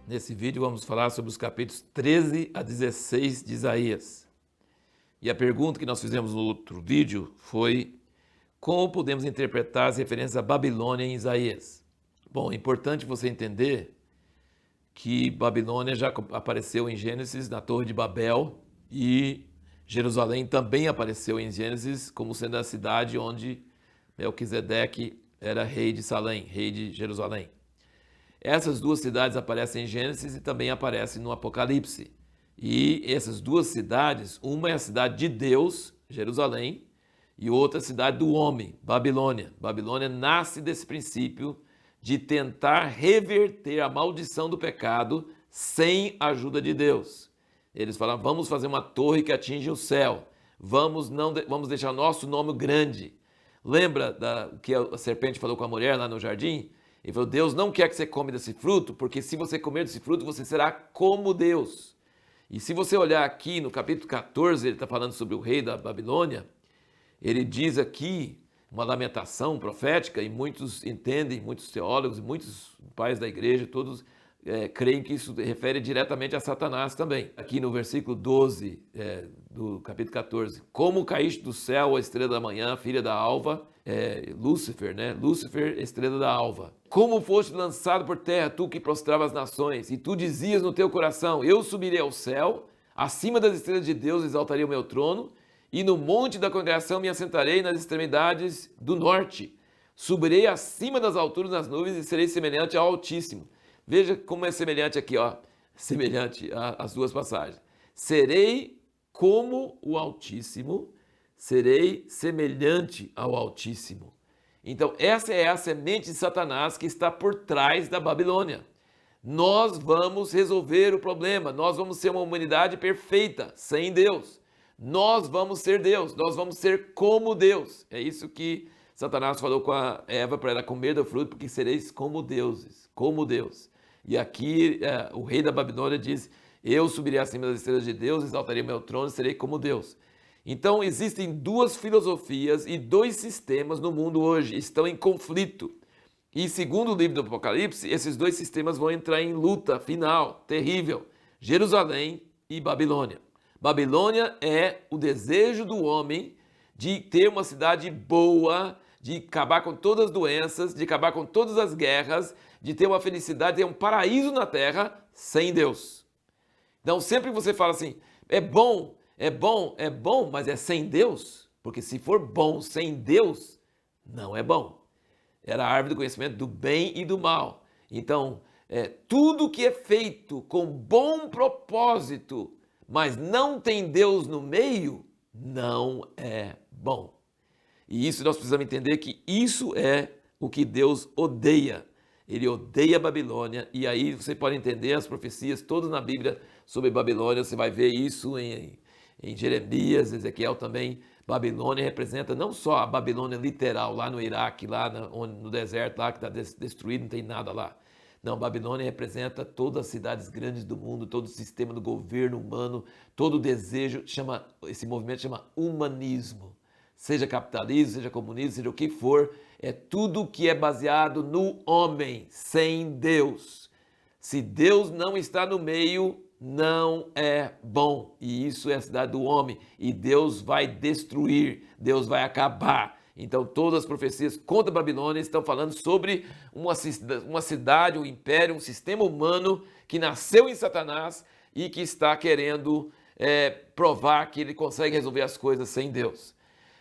Nesse vídeo vamos falar sobre os capítulos 13 a 16 de Isaías. E a pergunta que nós fizemos no outro vídeo foi: como podemos interpretar as referências à Babilônia em Isaías? Bom, é importante você entender que Babilônia já apareceu em Gênesis, na Torre de Babel, e Jerusalém também apareceu em Gênesis como sendo a cidade onde Melquisedeque era rei de Salém, rei de Jerusalém. Essas duas cidades aparecem em Gênesis e também aparecem no Apocalipse. E essas duas cidades, uma é a cidade de Deus, Jerusalém, e outra a cidade do homem, Babilônia. Babilônia nasce desse princípio de tentar reverter a maldição do pecado sem a ajuda de Deus. Eles falam: vamos fazer uma torre que atinge o céu, vamos deixar nosso nome grande. Lembra que a serpente falou com a mulher lá no jardim? Ele falou: Deus não quer que você come desse fruto, porque se você comer desse fruto, você será como Deus. E se você olhar aqui no capítulo 14, ele está falando sobre o rei da Babilônia. Ele diz aqui uma lamentação profética, e muitos entendem, muitos teólogos, muitos pais da igreja, todos creem que isso refere diretamente a Satanás também. Aqui no versículo 12 do capítulo 14: como caíste do céu, a estrela da manhã, filha da alva, Lúcifer, né? Lúcifer, estrela da alva. Como foste lançado por terra, tu que prostrava as nações, e tu dizias no teu coração: eu subirei ao céu, acima das estrelas de Deus exaltarei o meu trono, e no monte da congregação me assentarei nas extremidades do norte. Subirei acima das alturas das nuvens e serei semelhante ao Altíssimo. Veja como é semelhante aqui, ó, semelhante às duas passagens. Serei como o Altíssimo, serei semelhante ao Altíssimo. Então, essa é a semente de Satanás que está por trás da Babilônia. Nós vamos resolver o problema, nós vamos ser uma humanidade perfeita, sem Deus. Nós vamos ser Deus, nós vamos ser como Deus. É isso que Satanás falou com a Eva para ela comer do fruto, porque sereis como deuses, como Deus. E aqui o rei da Babilônia diz: eu subirei acima das estrelas de Deus, exaltarei meu trono e serei como Deus. Então existem duas filosofias e dois sistemas no mundo hoje, estão em conflito. E segundo o livro do Apocalipse, esses dois sistemas vão entrar em luta final, terrível: Jerusalém e Babilônia. Babilônia é o desejo do homem de ter uma cidade boa, de acabar com todas as doenças, de acabar com todas as guerras, de ter uma felicidade, de ter um paraíso na terra sem Deus. Então sempre que você fala assim: é bom, mas é sem Deus, porque se for bom sem Deus, não é bom. Era a árvore do conhecimento do bem e do mal. Então, tudo que é feito com bom propósito, mas não tem Deus no meio, não é bom. E isso nós precisamos entender, que isso é o que Deus odeia. Ele odeia a Babilônia, e aí você pode entender as profecias todas na Bíblia sobre Babilônia. Você vai ver isso em Jeremias, Ezequiel também. Babilônia representa não só a Babilônia literal, lá no Iraque, lá no deserto, lá que está destruído, não tem nada lá. Não, Babilônia representa todas as cidades grandes do mundo, todo o sistema do governo humano, todo o desejo, esse movimento chama humanismo. Seja capitalismo, seja comunismo, seja o que for, é tudo que é baseado no homem, sem Deus. Se Deus não está no meio, não é bom. E isso é a cidade do homem. E Deus vai destruir, Deus vai acabar. Então todas as profecias contra a Babilônia estão falando sobre uma cidade, um império, um sistema humano que nasceu em Satanás e que está querendo provar que ele consegue resolver as coisas sem Deus.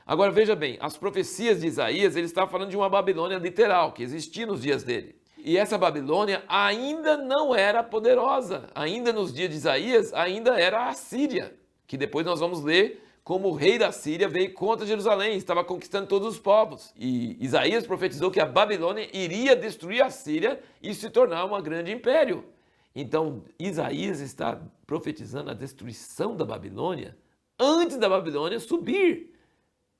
Agora veja bem, as profecias de Isaías, ele está falando de uma Babilônia literal, que existia nos dias dele. E essa Babilônia ainda não era poderosa, ainda nos dias de Isaías, ainda era a Síria, que depois nós vamos ler como o rei da Síria veio contra Jerusalém, estava conquistando todos os povos. E Isaías profetizou que a Babilônia iria destruir a Síria e se tornar um grande império. Então Isaías está profetizando a destruição da Babilônia antes da Babilônia subir,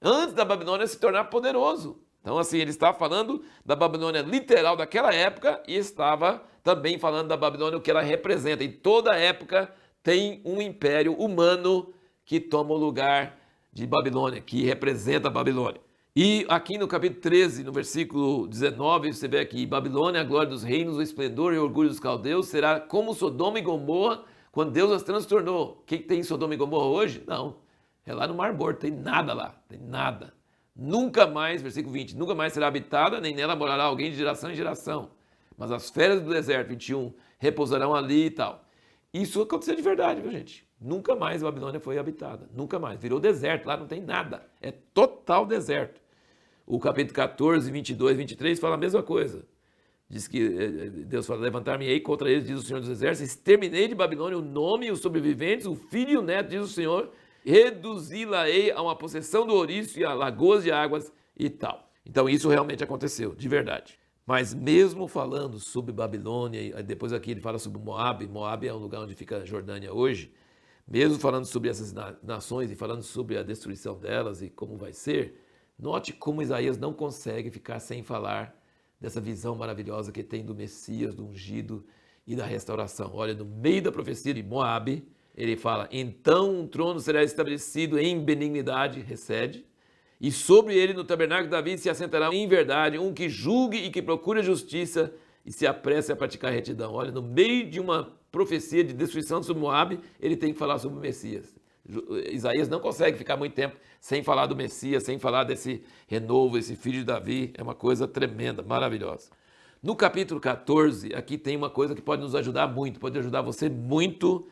antes da Babilônia se tornar poderoso. Então assim, ele está falando da Babilônia literal daquela época e estava também falando da Babilônia, o que ela representa. Em toda época tem um império humano que toma o lugar de Babilônia, que representa a Babilônia. E aqui no capítulo 13, no versículo 19, você vê aqui, Babilônia, a glória dos reinos, o esplendor e o orgulho dos caldeus, será como Sodoma e Gomorra, quando Deus as transtornou. O que tem em Sodoma e Gomorra hoje? Não, é lá no Mar Morto, tem nada lá, tem nada. Nunca mais, versículo 20, nunca mais será habitada, nem nela morará alguém de geração em geração. Mas as feras do deserto, 21, repousarão ali e tal. Isso aconteceu de verdade, viu, gente? Nunca mais a Babilônia foi habitada, nunca mais. Virou deserto, lá não tem nada, é total deserto. O capítulo 14, 22, 23 fala a mesma coisa. Diz que Deus fala, levantar-me-ei contra eles, diz o Senhor dos Exércitos, exterminei de Babilônia o nome e os sobreviventes, o filho e o neto, diz o Senhor, reduzi-la-ei a uma possessão do ouriço e a lagoas de águas e tal. Então isso realmente aconteceu, de verdade. Mas mesmo falando sobre Babilônia, e depois aqui ele fala sobre Moabe, Moabe é um lugar onde fica a Jordânia hoje, mesmo falando sobre essas nações e falando sobre a destruição delas e como vai ser, note como Isaías não consegue ficar sem falar dessa visão maravilhosa que tem do Messias, do ungido e da restauração. Olha, no meio da profecia de Moabe, ele fala, então um trono será estabelecido em benignidade, recede, e sobre ele no tabernáculo de Davi se assentará em verdade um que julgue e que procure a justiça e se apresse a praticar retidão. Olha, no meio de uma profecia de destruição sobre Moabe, ele tem que falar sobre o Messias. Isaías não consegue ficar muito tempo sem falar do Messias, sem falar desse renovo, esse filho de Davi. É uma coisa tremenda, maravilhosa. No capítulo 14, aqui tem uma coisa que pode nos ajudar muito, pode ajudar você muito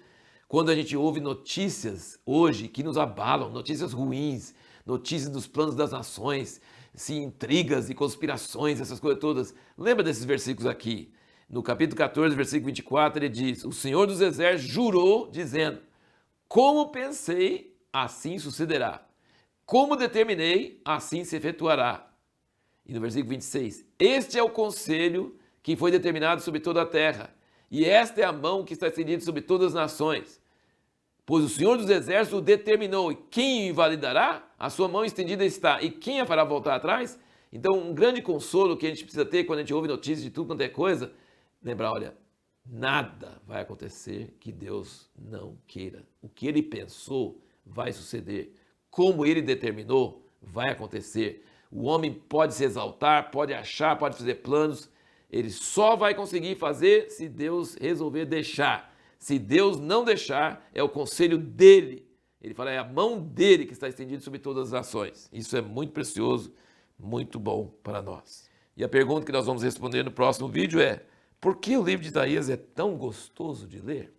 quando a gente ouve notícias hoje que nos abalam, notícias ruins, notícias dos planos das nações, intrigas e conspirações, essas coisas todas. Lembra desses versículos aqui? No capítulo 14, versículo 24, ele diz, o Senhor dos Exércitos jurou, dizendo, como pensei, assim sucederá. Como determinei, assim se efetuará. E no versículo 26, este é o conselho que foi determinado sobre toda a terra, e esta é a mão que está estendida sobre todas as nações. Pois o Senhor dos Exércitos o determinou, e quem o invalidará? A sua mão estendida está, e quem a fará voltar atrás? Então, um grande consolo que a gente precisa ter quando a gente ouve notícias de tudo quanto é coisa, lembrar, olha, nada vai acontecer que Deus não queira. O que Ele pensou vai suceder. Como Ele determinou, vai acontecer. O homem pode se exaltar, pode achar, pode fazer planos. Ele só vai conseguir fazer se Deus resolver deixar. Se Deus não deixar, é o conselho dele. Ele fala, é a mão dele que está estendida sobre todas as nações. Isso é muito precioso, muito bom para nós. E a pergunta que nós vamos responder no próximo vídeo é, por que o livro de Isaías é tão gostoso de ler?